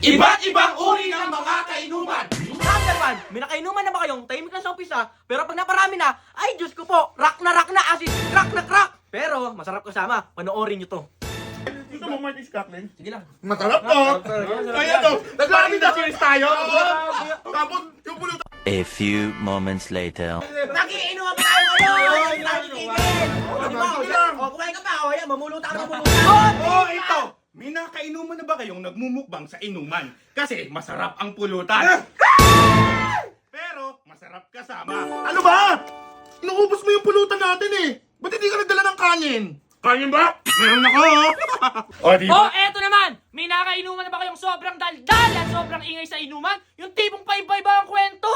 Iba't ibang uri ng mga kainuman. Number 1, may nakainuman na ba kayong tahimik lang sa umpisa, pero pag naparami na, ay Diyos ko po, rock na acid, crack na crack. Pero masarap kasama, panoorin nyo to. Gusto mo Martis Cracklin? Sige lang. Masarap to! Kaya to! Nagpapit na series tayo! Tapos yung pulutan. A few moments later. Nagiinuman pa tayo ngayon! Hindi tayo titigil! O, di ba? O, kumain ka pa. O, yan, mamulutan ka. Oh, ito! May nakainuman na ba kayong nagmumukbang sa inuman? Kasi masarap ang pulutan. Pero masarap kasama. Ano ba? Inuubos mo yung pulutan natin eh. Ba't hindi ka nagdala ng kanin? Kanin ba? Meron ako! O, di Oh, ba? eto naman! May nakainuman na ba kayong sobrang daldal at sobrang ingay sa inuman? Yung tipong paiba-iba ang kwento?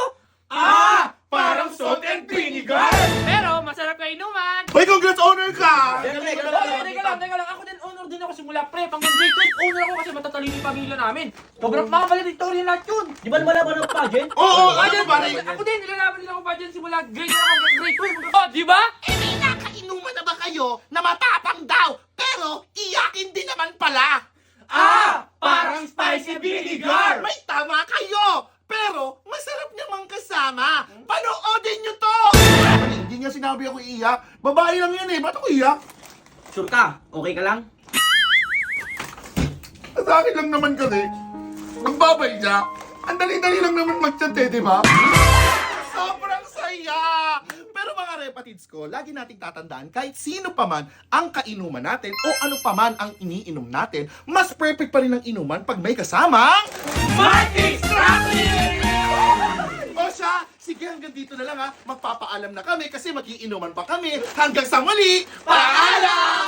Parang salt and vinegar! Pero masarap ka inuman! Hoy, congrats honor ka! Teka lang, ako din honor din ako simula pre. Pang grade 12, honor ako kasi matatalino yung pamilya namin. Sobrang mga valedictorian lahat yun. Di ba lumalaban ng pageant? Oo, Pageant, ano ba rin? ako din, nilalaban din ako pageant simula grade 1 hanggang grade 12. Oh, di ba? May nakainuman na ba kayo na matapang daw, pero iyakin din naman pala? Parang spicy vinegar! May tama kayo! Pero masarap namang kasama. Panoodin nyo to! Hindi niya sinabi ako iiyak. Babae lang yan eh. Ba't ako iiyak? Sure ka? Okay ka lang? Sa akin lang naman kasi. Ang babay niya. Ang dali-dali lang naman mag-chat eh, di ba? Sobrang saya! Pero mga repatids ko, lagi nating tatandaan kahit sino pa man ang kainuman natin o ano pa man ang iniinom natin, mas perfect pa rin ang inuman pag may kasamang Martis Cracklin! O siya, sige hanggang dito na lang ha. Magpapaalam na kami kasi magiinuman pa kami. Hanggang sa muli, paalam!